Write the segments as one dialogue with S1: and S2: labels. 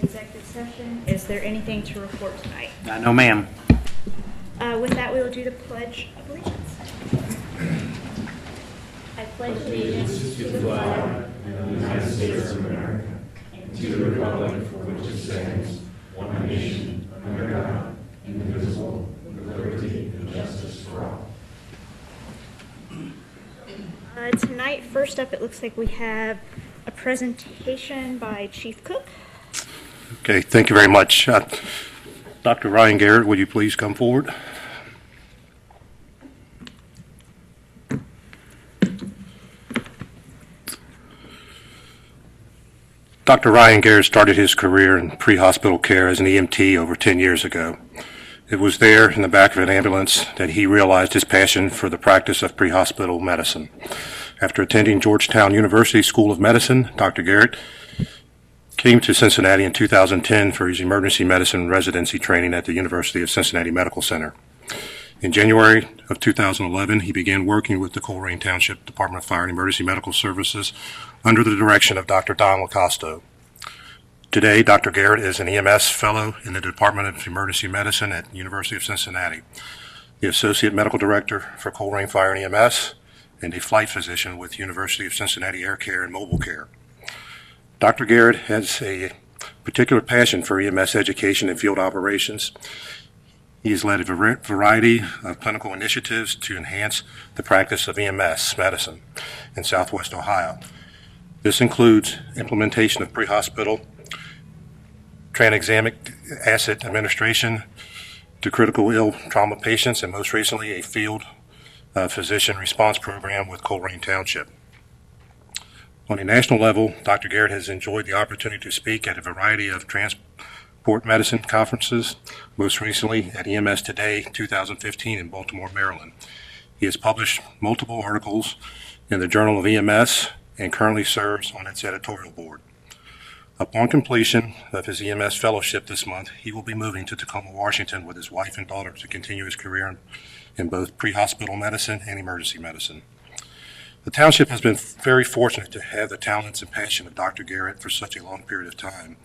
S1: executive session. Is there anything to report tonight?
S2: No, ma'am.
S1: With that, we will do the Pledge of Allegiance. I pledge allegiance to the flag
S3: of the United States of America and to the republic for which it stands, one nation, under God, indivisible, with liberty and justice for all.
S1: Tonight, first up, it looks like we have a presentation by Chief Cook.
S4: Okay, thank you very much. Dr. Ryan Garrett, would you please come forward? Dr. Ryan Garrett started his career in pre-hospital care as an EMT over 10 years ago. It was there in the back of an ambulance that he realized his passion for the practice of pre-hospital medicine. After attending Georgetown University School of Medicine, Dr. Garrett came to Cincinnati in 2010 for his emergency medicine residency training at the University of Cincinnati Medical Center. In January of 2011, he began working with the Colerain Township Department of Fire and Emergency Medical Services under the direction of Dr. John McCosker. Today, Dr. Garrett is an EMS fellow in the Department of Emergency Medicine at the University of Cincinnati, the Associate Medical Director for Colerain Fire and EMS, and a flight physician with University of Cincinnati Air Care and Mobile Care. Dr. Garrett has a particular passion for EMS education and field operations. He has led a variety of clinical initiatives to enhance the practice of EMS medicine in Southwest Ohio. This includes implementation of pre-hospital tranexamic acid administration to critical ill trauma patients, and most recently a field physician response program with Colerain Township. On a national level, Dr. Garrett has enjoyed the opportunity to speak at a variety of transport medicine conferences, most recently at EMS Today 2015 in Baltimore, Maryland. He has published multiple articles in the Journal of EMS and currently serves on its editorial board. Upon completion of his EMS fellowship this month, he will be moving to Tacoma, Washington with his wife and daughter to continue his career in both pre-hospital medicine and emergency medicine. The Township has been very fortunate to have the talents and passion of Dr. Garrett for such a long period of time.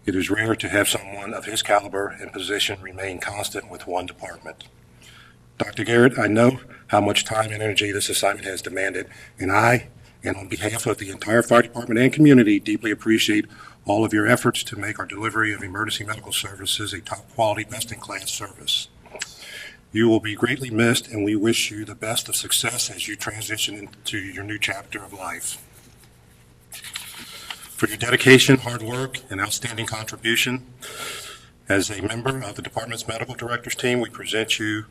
S4: It is rare to have someone of his caliber and position remain constant with one department. Dr. Garrett, I know how much time and energy this assignment has demanded, and on behalf of the entire fire department and community, deeply appreciate all of your efforts to make our delivery of emergency medical services a top quality, best-in-class service. You will be greatly missed, and we wish you the best of success as you transition into your new chapter of life. For your dedication, hard work, and outstanding contribution, as a member of the department's medical directors team, we present you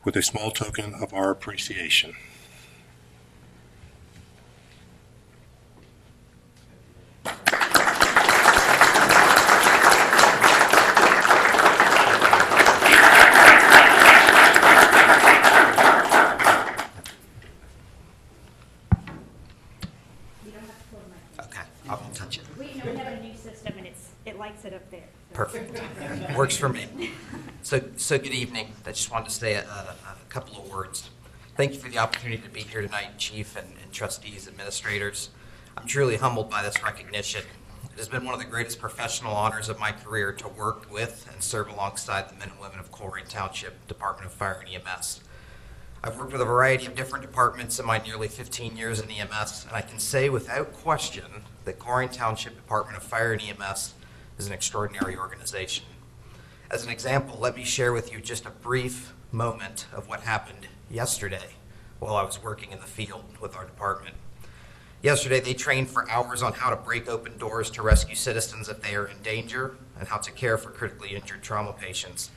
S4: with a small token of our appreciation.
S1: We have a new system, and it lights it up there. So.
S5: Perfect. Works for me. So good evening. I just wanted to say a couple of words. Thank you for the opportunity to be here tonight, Chief and trustees, administrators. I'm truly humbled by this recognition. It has been one of the greatest professional honors of my career to work with and serve alongside the men and women of Colerain Township Department of Fire and EMS. I've worked with a variety of different departments in my nearly 15 years in EMS, and I can say without question that Colerain Township Department of Fire and EMS is an extraordinary organization. As an example, let me share with you just a brief moment of what happened yesterday while I was working in the field with our department. Yesterday, they trained for hours on how to break open doors to rescue citizens if they are in danger and how to care for critically injured trauma patients.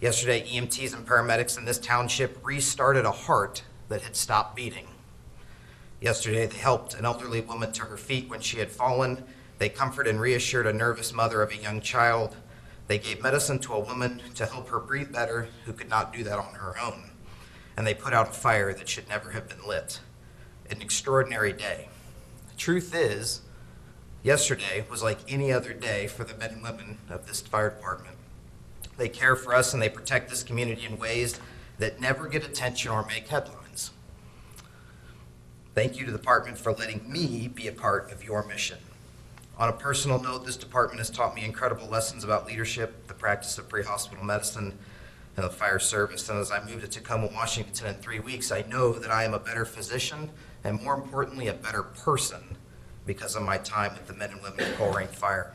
S5: Yesterday, EMTs and paramedics in this township restarted a heart that had stopped beating. Yesterday, they helped an elderly woman to her feet when she had fallen. They comforted and reassured a nervous mother of a young child. They gave medicine to a woman to help her breathe better who could not do that on her own. And they put out a fire that should never have been lit. An extraordinary day. The truth is, yesterday was like any other day for the men and women of this fire department. They care for us and they protect this community in ways that never get attention or make headlines. Thank you to the department for letting me be a part of your mission. On a personal note, this department has taught me incredible lessons about leadership, the practice of pre-hospital medicine, and the fire service. And as I move to Tacoma, Washington in 3 weeks, I know that I am a better physician and, more importantly, a better person because of my time with the men and women of Colerain Fire.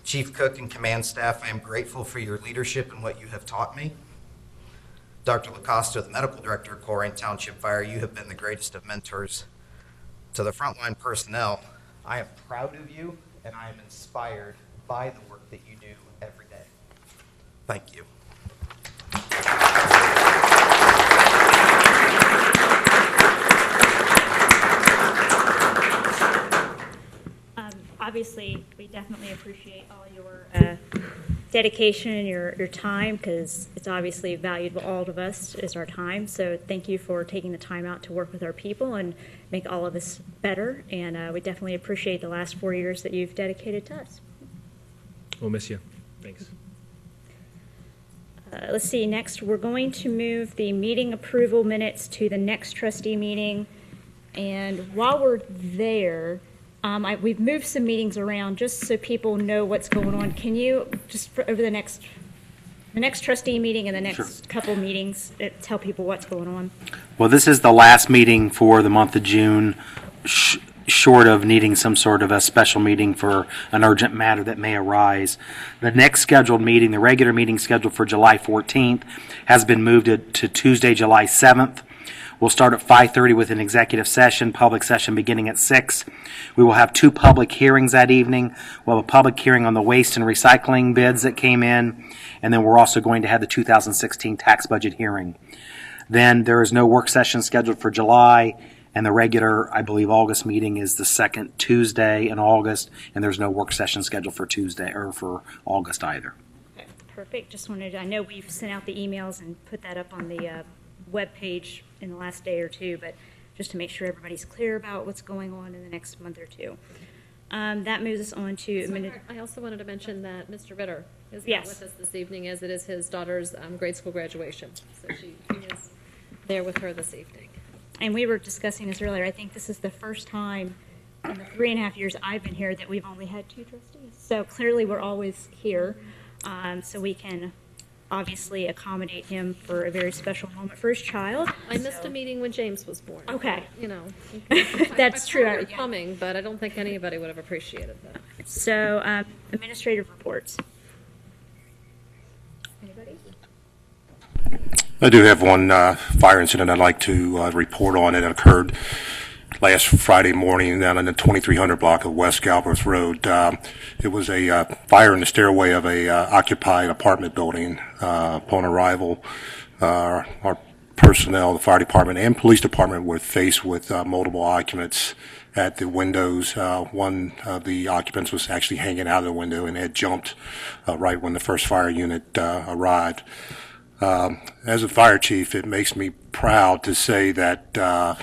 S5: Chief Cook and command staff, I am grateful for your leadership and what you have taught me. Dr. LaCosta, the medical director of Colerain Township Fire, you have been the greatest of mentors. To the frontline personnel, I am proud of you and I am inspired by the work that you do every day. Thank you.
S1: Obviously, we definitely appreciate all your dedication and your time, because it's obviously valuable to all of us is our time. So thank you for taking the time out to work with our people and make all of us better. And we definitely appreciate the last 4 years that you've dedicated to us.
S2: We'll miss you. Thanks.
S1: Let's see, next we're going to move the meeting approval minutes to the next trustee meeting. And while we're there, we've moved some meetings around just so people know what's going on. Can you, just for over the next trustee meeting and the next couple meetings, tell people what's going on?
S6: Well, this is the last meeting for the month of June, short of needing some sort of a special meeting for an urgent matter that may arise. The next scheduled meeting, the regular meeting scheduled for July 14th, has been moved to Tuesday, July 7th. We'll start at 5:30 with an executive session, public session beginning at 6. We will have 2 public hearings that evening. We'll have a public hearing on the waste and recycling bids that came in, and then we're also going to have the 2016 tax budget hearing. Then there is no work session scheduled for July, and the regular, I believe, August meeting is the second Tuesday in August, and there's no work session scheduled for Tuesday or for August either.
S1: Okay, perfect. Just wanted I know we've sent out the emails and put that up on the web page in the last day or two, but just to make sure everybody's clear about what's going on in the next month or two. That moves us on to
S7: I also wanted to mention that Mr. Ritter is
S1: Yes.
S7: not with us this evening, as it is his daughter's grade school graduation. So he is there with her this evening.
S1: and we were discussing this earlier. I think this is the first time in the 3.5 years I've been here that we've only had 2 trustees. So clearly we're always here, so we can obviously accommodate him for a very special moment for his child.
S7: I missed a meeting when James was born.
S1: Okay.
S7: You know.
S1: That's true.
S7: I thought it was coming, but I don't think anybody would have appreciated that.
S1: So, administrative reports. Anybody?
S4: I do have one fire incident I'd like to report on. It occurred last Friday morning down in the 2300 block of West Galbraith Road. It was a fire in the stairway of a occupied apartment building. Upon arrival, our personnel, the fire department and police department, were faced with multiple occupants at the windows. One of the occupants was actually hanging out of the window and had jumped right when the first fire unit arrived. As a fire chief, it makes me proud to say that,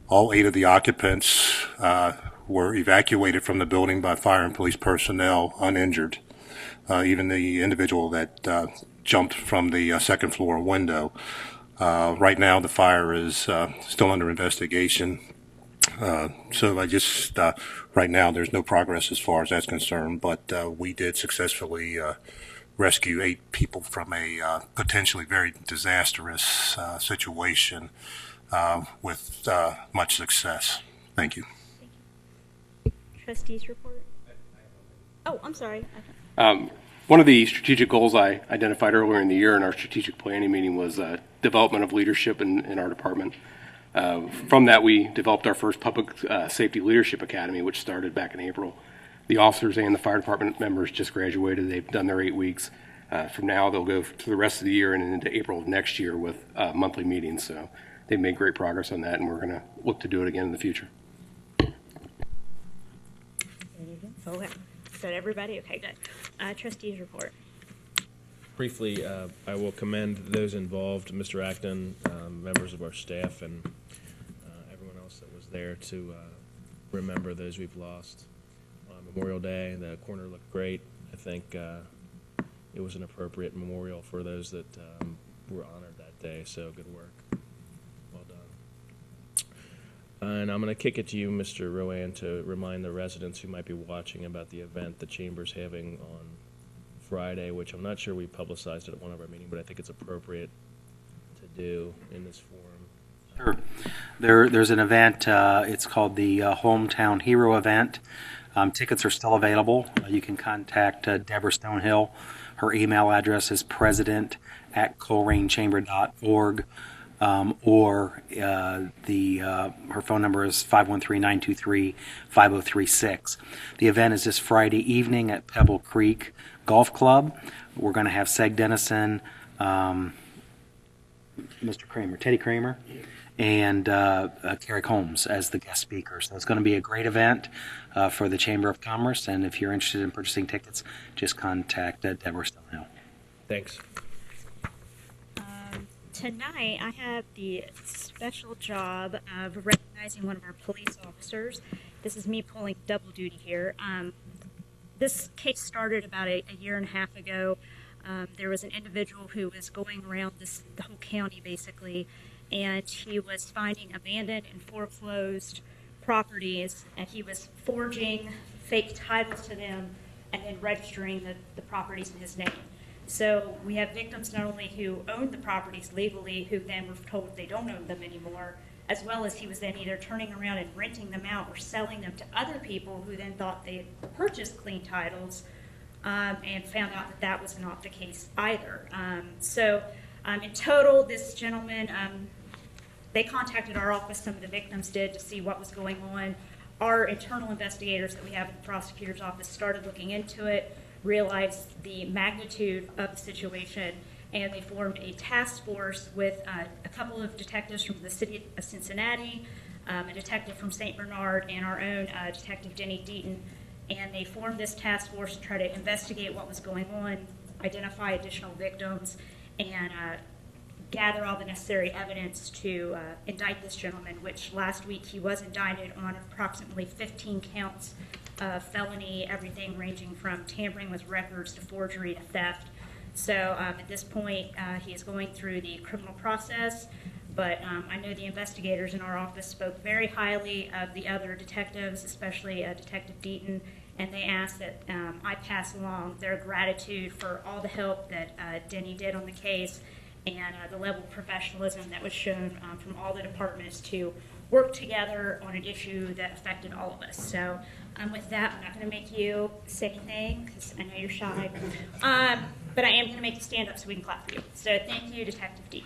S4: all 8 of the occupants were evacuated from the building by fire and police personnel uninjured. Even the individual that jumped from the second floor window. Right now, the fire is still under investigation. So I just, right now, there's no progress as far as that's concerned, but we did successfully rescue 8 people from a potentially very disastrous situation with much success. Thank you.
S1: Trustees report? Oh, I'm sorry.
S8: One of the strategic goals I identified earlier in the year in our strategic planning meeting was development of leadership in our department. From that, we developed our first public safety leadership academy, which started back in April. The officers and the fire department members just graduated. They've done their 8 weeks. From now, they'll go to the rest of the year and into April of next year with monthly meetings. So they've made great progress on that, and we're going to look to do it again in the future.
S1: Okay. Is that everybody? Okay, good. Trustees report.
S2: Briefly, I will commend those involved, Mr. Acton, members of our staff, and everyone else that was there to remember those we've lost. On Memorial Day, the corner looked great. I think it was an appropriate memorial for those that were honored that day, so good work. Well And I'm going to kick it to you, Mr. Rowan, to remind the residents who might be watching about the event the Chamber's having on Friday, which I'm not sure we publicized it at one of our meetings, but I think it's appropriate to do in this forum.
S6: Sure. There's an event, it's called the Hometown Hero Event. Tickets are still available. You can contact Deborah Stonehill. Her email address is president@colerainChamber.org. Or her phone number is 513-923-5036. The event is this Friday evening at Pebble Creek Golf Club. We're going to have Seg Dennison, Mr. Kramer, Teddy Kramer, and Carrick Holmes as the guest speakers. So it's going to be a great event for the Chamber of Commerce, and if you're interested in purchasing tickets, just contact Deborah Stonehill.
S2: Thanks.
S1: Tonight, I have the special job of recognizing one of our police officers. This is me pulling double duty here. This case started about a year and a half ago. There was an individual who was going around the whole county, basically, and he was finding abandoned and foreclosed properties, and he was forging fake titles to them and then registering the properties in his name. So we have victims not only who owned the properties legally, who then were told they don't own them anymore, as well as he was then either turning around and renting them out or selling them to other people who then thought they had purchased clean titles and found out that was not the case either. In total, this gentleman, they contacted our office, some of the victims did, to see what was going on. Our internal investigators that we have at the prosecutor's office started looking into it, realized the magnitude of the situation, and they formed a task force with a couple of detectives from the city of Cincinnati, a detective from St. Bernard, and our own Detective Denny Deaton. And they formed this task force to try to investigate what was going on, identify additional victims, and gather all the necessary evidence to indict this gentleman, which last week he was indicted on approximately 15 counts of felony, everything ranging from tampering with records to forgery to theft. So at this point, he is going through the criminal process, but I know the investigators in our office spoke very highly of the other detectives, especially Detective Deaton, and they asked that I pass along their gratitude for all the help that Denny did on the case and the level of professionalism that was shown from all the departments to work together on an issue that affected all of us. So with that, I'm not going to make you say anything because I know you're shy, but I am going to make you stand up so we can clap for you. So thank you, Detective D.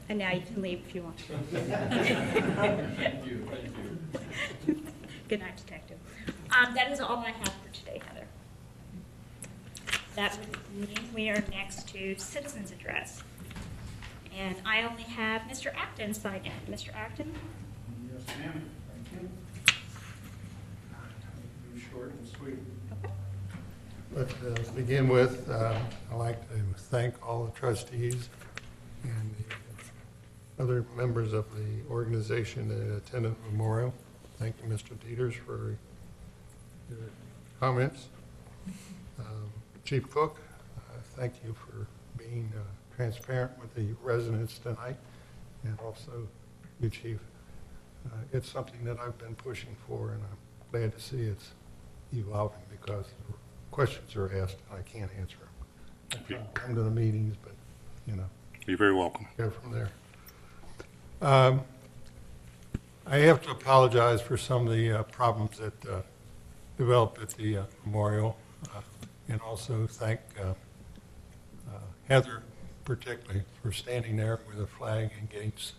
S1: And now you can leave if you want.
S3: Thank you.
S1: Good night, Detective. That is all I have for today, Heather. That would mean we are next to Citizens Address. And I only have Mr. Acton sign in. Mr. Acton?
S9: Yes, ma'am. Thank you. Be short and sweet.
S1: Okay.
S9: But to begin with, I'd like to thank all the trustees and the other members of the organization that attended the memorial. Thank you, Mr. Dieters, for your comments. Chief Cook, thank you for being transparent with the residents tonight, and also you, Chief. It's something that I've been pushing for, and I'm glad to see it's evolving because questions are asked and I can't answer them. I try to come to the meetings, but, you know.
S4: You're very welcome.
S9: Go from there. I have to apologize for some of the problems that developed at the memorial, and also thank Heather particularly for standing there with a flag and gates,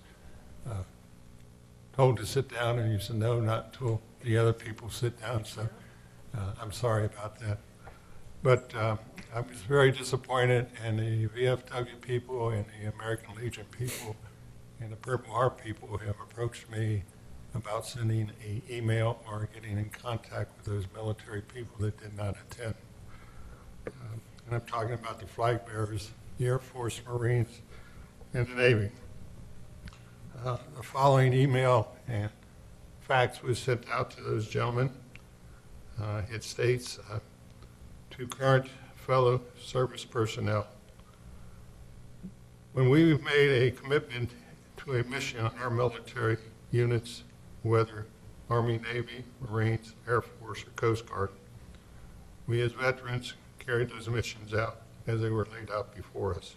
S9: told to sit down, and you said no, not until the other people sit down. So I'm sorry about that. But I was very disappointed, and the VFW people and the American Legion people and the Purple Heart people have approached me about sending an email or getting in contact with those military people that did not attend. And I'm talking about the flag bearers, the Air Force, Marines, and the Navy. The following email and fax was sent out to those gentlemen. It states, to current fellow service personnel, When we've made a commitment to a mission on our military units, whether Army, Navy, Marines, Air Force, or Coast Guard, we as veterans carried those missions out as they were laid out before us.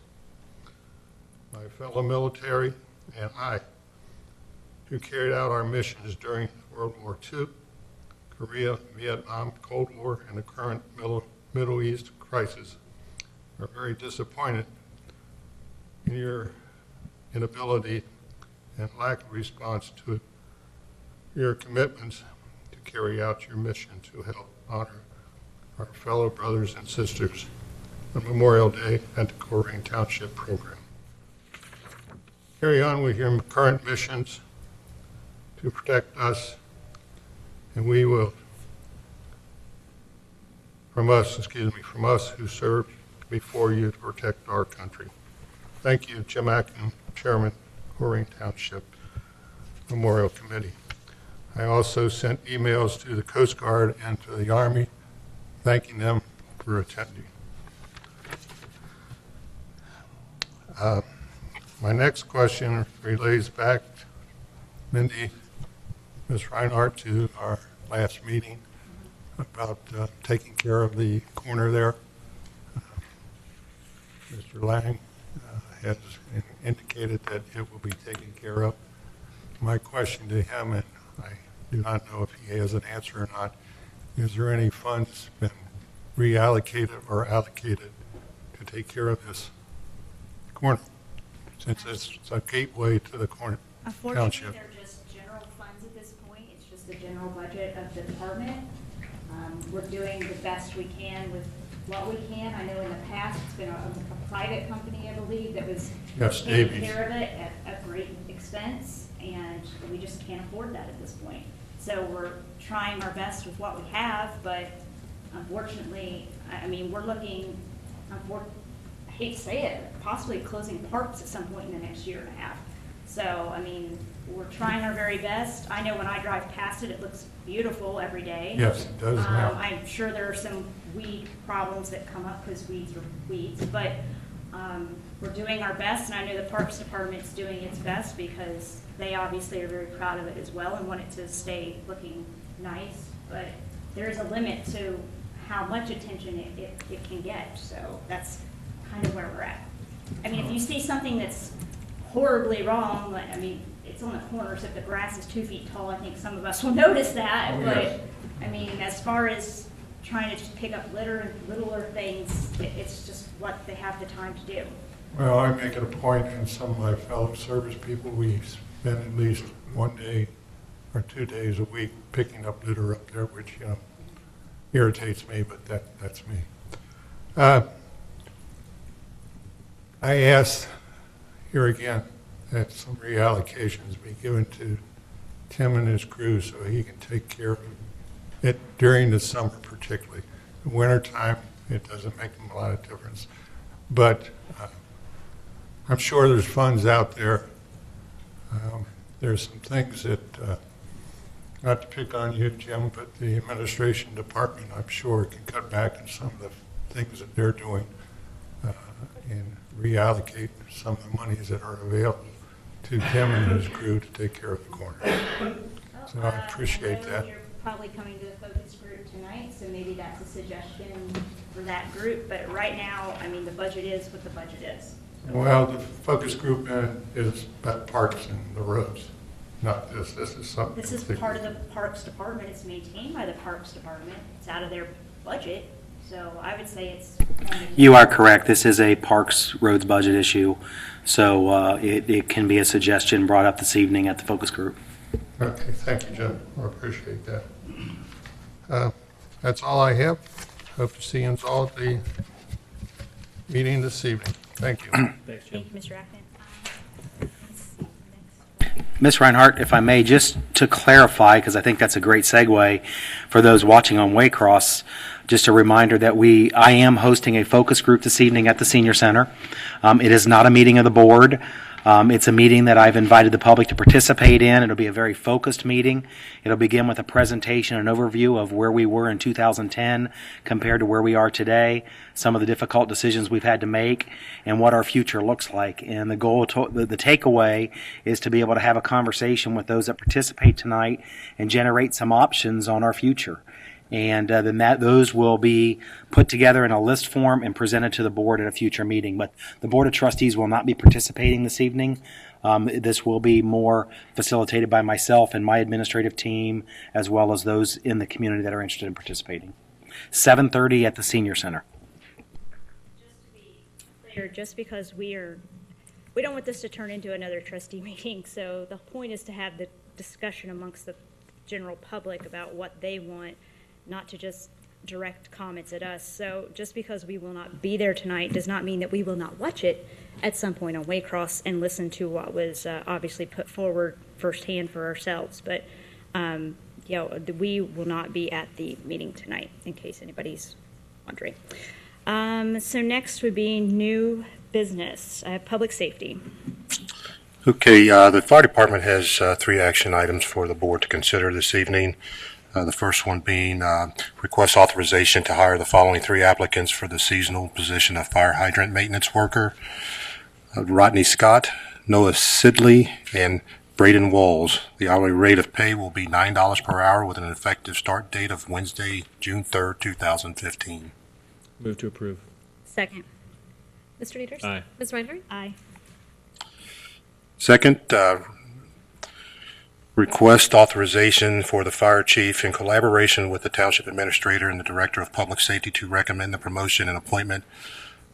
S9: My fellow military and I, who carried out our missions during World War II, Korea, Vietnam, Cold War, and the current Middle East crisis, are very disappointed in your inability and lack of response to your commitments to carry out your mission to help honor our fellow brothers and sisters on Memorial Day at the Colerain Township program. Carry on with your current missions to protect us, and we will, from us who served before you to protect our country. Thank you, Jim Acton, Chairman, Colerain Township Memorial Committee. I also sent emails to the Coast Guard and to the Army, thanking them for attending. My next question relates back, Mindy, Ms. Reinhardt, to our last meeting about taking care of the corner there. Mr. Lang has indicated that it will be taken care of. My question to him, and I do not know if he has an answer or not, is there any funds been reallocated or allocated to take care of this corner, since it's a gateway to the corner
S1: Unfortunately,
S9: township?
S1: they're just general funds at this point. It's just the general budget of the department. We're doing the best we can with what we can. I know in the past, it's been a private company, I believe, that was
S9: Yes,
S1: taking
S9: Davies.
S1: care of it at great expense, and we just can't afford that at this point. So we're trying our best with what we have, but unfortunately, I mean, we're looking, I hate to say it, possibly closing parks at some point in the next year and a half. So, I mean, we're trying our very best. I know when I drive past it, it looks beautiful every day.
S9: Yes, it does now.
S1: I'm sure there are some weed problems that come up because weeds are weeds, but we're doing our best, and I know the Parks Department's doing its best because they obviously are very proud of it as well and want it to stay looking nice. But there is a limit to how much attention it can get, so that's kind of where we're at. I mean, if you see something that's horribly wrong, like, I mean, it's on the corner, so if the grass is 2 feet tall, I think some of us will notice that.
S9: Oh,
S1: But,
S9: yes.
S1: I mean, as far as trying to just pick up litter and littler things, it's just what they have the time to do.
S9: Well, I make it a point, and some of my fellow service people, we spend at least 1 day or 2 days a week picking up litter up there, which, you know, irritates me, but that's me. I asked here again that some reallocations be given to Tim and his crew so he can take care of it during the summer particularly. The wintertime, it doesn't make them a lot of difference. But I'm sure there's funds out there. There's some things that, not to pick on you, Jim, but the administration department, I'm sure, can cut back on some of the things that they're doing and reallocate some of the monies that are available to Tim and his crew to take care of the corner. So I appreciate
S1: I know
S9: that.
S1: you're probably coming to the focus group tonight, so maybe that's a suggestion for that group. But right now, I mean, the budget is what the budget is.
S9: Well, the focus group is about parks and the roads, not this. This is something.
S1: This is part of the Parks Department. It's maintained by the Parks Department. It's out of their budget. So I would say it's.
S6: You are correct. This is a Parks Roads budget issue, so it can be a suggestion brought up this evening at the focus group.
S9: Okay, thank you, Jim. I appreciate that. That's all I have. Hope to see you all at the meeting this evening. Thank you.
S2: Thanks, Jim.
S1: Thank you, Mr. Acton. Let's see, next.
S6: Ms. Reinhardt, if I may, just to clarify, because I think that's a great segue for those watching on Waycross, just a reminder that I am hosting a focus group this evening at the Senior Center. It is not a meeting of the board. It's a meeting that I've invited the public to participate in. It'll be a very focused meeting. It'll begin with a presentation and overview of where we were in 2010 compared to where we are today, some of the difficult decisions we've had to make, and what our future looks like. And the goal, the takeaway is to be able to have a conversation with those that participate tonight and generate some options on our future. And then those will be put together in a list form and presented to the board at a future meeting. But the Board of Trustees will not be participating this evening. This will be more facilitated by myself and my administrative team, as well as those in the community that are interested in participating. 7:30 at the Senior Center.
S1: Just because we don't want this to turn into another trustee meeting, so the point is to have the discussion amongst the general public about what they want, not to just direct comments at us. So just because we will not be there tonight does not mean that we will not watch it at some point on Waycross and listen to what was obviously put forward firsthand for ourselves. But we will not be at the meeting tonight, in case anybody's wondering. So next would be new business, public safety.
S4: Okay, the fire department has 3 action items for the board to consider this evening. The first one being request authorization to hire the following 3 applicants for the seasonal position of fire hydrant maintenance worker: Rodney Scott, Noah Sidley, and Braden Walls. The hourly rate of pay will be $9 per hour with an effective start date of Wednesday, June 3rd, 2015.
S2: Move to approve.
S1: Second.
S7: Mr. Dieters?
S2: Aye.
S7: Ms. Reinhardt?
S1: Aye.
S4: Second, request authorization for the fire chief in collaboration with the township administrator and the director of public safety to recommend the promotion and appointment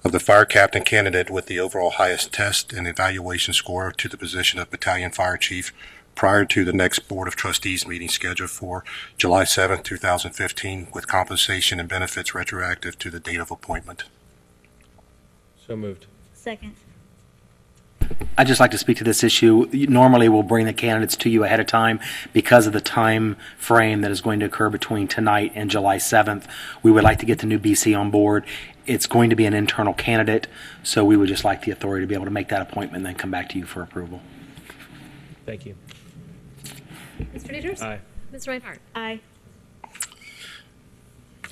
S4: of the fire captain candidate with the overall highest test and evaluation score to the position of battalion fire chief prior to the next Board of Trustees meeting scheduled for July 7th, 2015, with compensation and benefits retroactive to the date of appointment.
S2: So moved.
S1: Second.
S6: I'd just like to speak to this issue. Normally, we'll bring the candidates to you ahead of time because of the time frame that is going to occur between tonight and July 7th. We would like to get the new BC on board. It's going to be an internal candidate, so we would just like the authority to be able to make that appointment and then come back to you for approval.
S2: Thank you.
S7: Mr. Dieters?
S2: Aye.
S7: Ms. Reinhardt?
S1: Aye.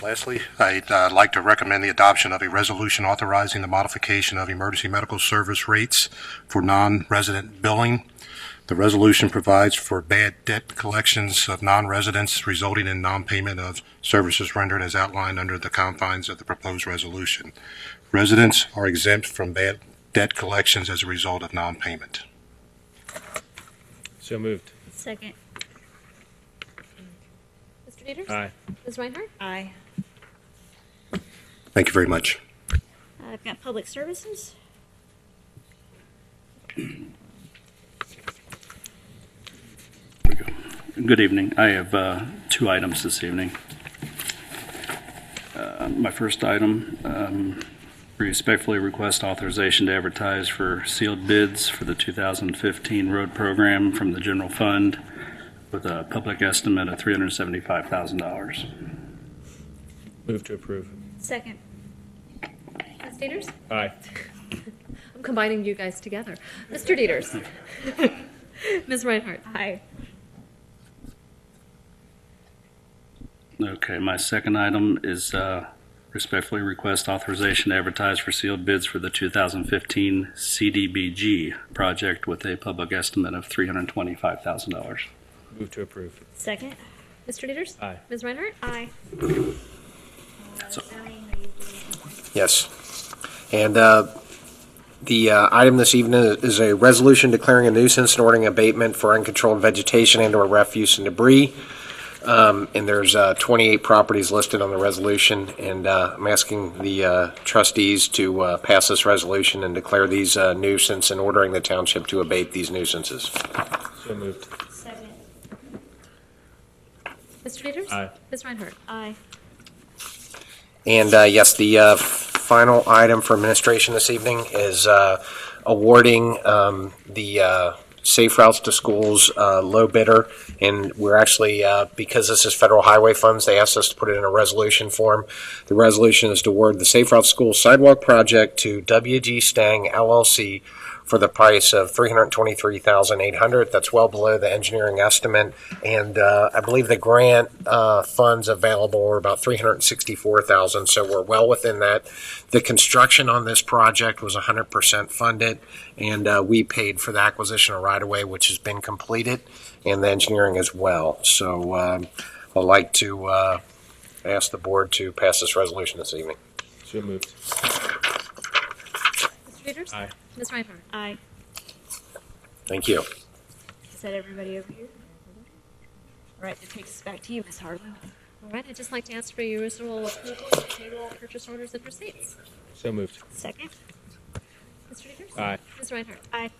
S4: Lastly, I'd like to recommend the adoption of a resolution authorizing the modification of emergency medical service rates for non-resident billing. The resolution provides for bad debt collections of non-residents resulting in non-payment of services rendered as outlined under the confines of the proposed resolution. Residents are exempt from bad debt collections as a result of non-payment.
S2: So moved.
S1: Second.
S7: Mr. Dieters?
S2: Aye.
S7: Ms. Reinhardt?
S1: Aye.
S4: Thank you very much.
S1: I've got public services.
S10: Good evening. I have 2 items this evening. My first item, respectfully request authorization to advertise for sealed bids for the 2015 road program from the general fund with a public estimate of $375,000.
S2: Move to approve.
S1: Second.
S7: Ms. Dieters?
S2: Aye.
S7: I'm combining you guys together. Mr. Dieters? Ms. Reinhardt?
S1: Aye.
S10: Okay, my second item is respectfully request authorization to advertise for sealed bids for the 2015 CDBG project with a public estimate of $325,000.
S2: Move to approve.
S1: Second.
S7: Mr. Dieters?
S2: Aye.
S7: Ms. Reinhardt?
S1: Aye.
S11: Yes. And the item this evening is a resolution declaring a nuisance and ordering abatement for uncontrolled vegetation and/or refuse and debris. And there's 28 properties listed on the resolution, and I'm asking the trustees to pass this resolution and declare these nuisance and ordering the township to abate these nuisances.
S2: So moved.
S1: Second.
S7: Mr. Dieters?
S2: Aye.
S7: Ms. Reinhardt?
S1: Aye.
S11: And yes, the final item for administration this evening is awarding the Safe Routes to Schools low bidder. And we're actually, because this is federal highway funds, they asked us to put it in a resolution form. The resolution is to award the Safe Routes to Schools sidewalk project to WG Stang LLC for the price of $323,800. That's well below the engineering estimate. And I believe the grant funds available are about $364,000, so we're well within that. The construction on this project was 100% funded, and we paid for the acquisition of right-of-way, which has been completed, and the engineering as well. So I'd like to ask the board to pass this resolution this evening.
S2: So moved.
S7: Mr. Peters?
S2: Aye.
S7: Ms. Reinhardt?
S1: Aye.
S11: Thank you.
S1: Is that everybody over here? All right, that takes us back to you, Ms. Harlan.
S7: All right, I'd just like to ask for your usual approval of payroll, purchase orders, and receipts.
S2: So moved.
S1: Second?
S7: Mr. Peters?
S2: Aye.
S7: Ms. Reinhardt?
S1: Aye.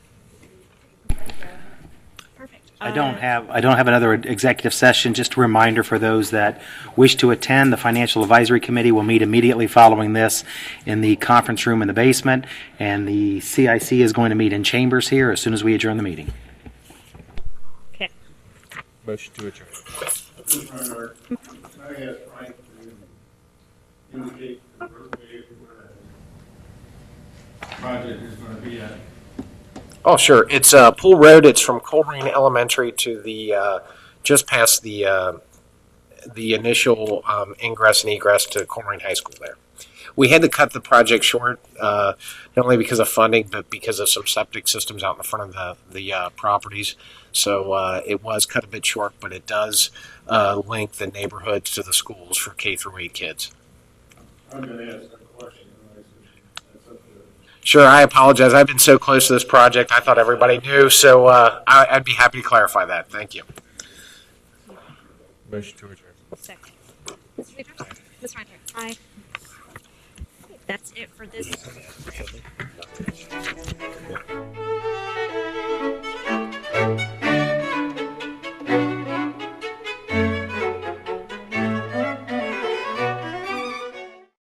S1: Perfect.
S6: I don't have another executive session. Just a reminder for those that wish to attend, the Financial Advisory Committee will meet immediately following this in the conference room in the basement, and the CIC is going to meet in chambers here as soon as we adjourn the meeting.
S1: Okay.
S2: Motion to adjourn.
S9: Mr. Reinhardt, can I ask Frank to indicate the roadway where the project is going to be at?
S11: Oh, sure. It's Pool Road. It's from Colerain Elementary to the just past the initial ingress and egress to Colerain High School there. We had to cut the project short, not only because of funding, but because of some septic systems out in the front of the properties. So it was cut a bit short, but it does link the neighborhoods to the schools for K through 8 kids.
S9: I'm going to ask a question. That's up to
S11: Sure, I apologize. I've been so close to this project, I thought everybody knew, so I'd be happy to clarify that. Thank you.
S2: Motion to adjourn.
S1: Second.
S7: Mr. Peters? Ms. Reinhardt?
S1: Aye. That's it for this.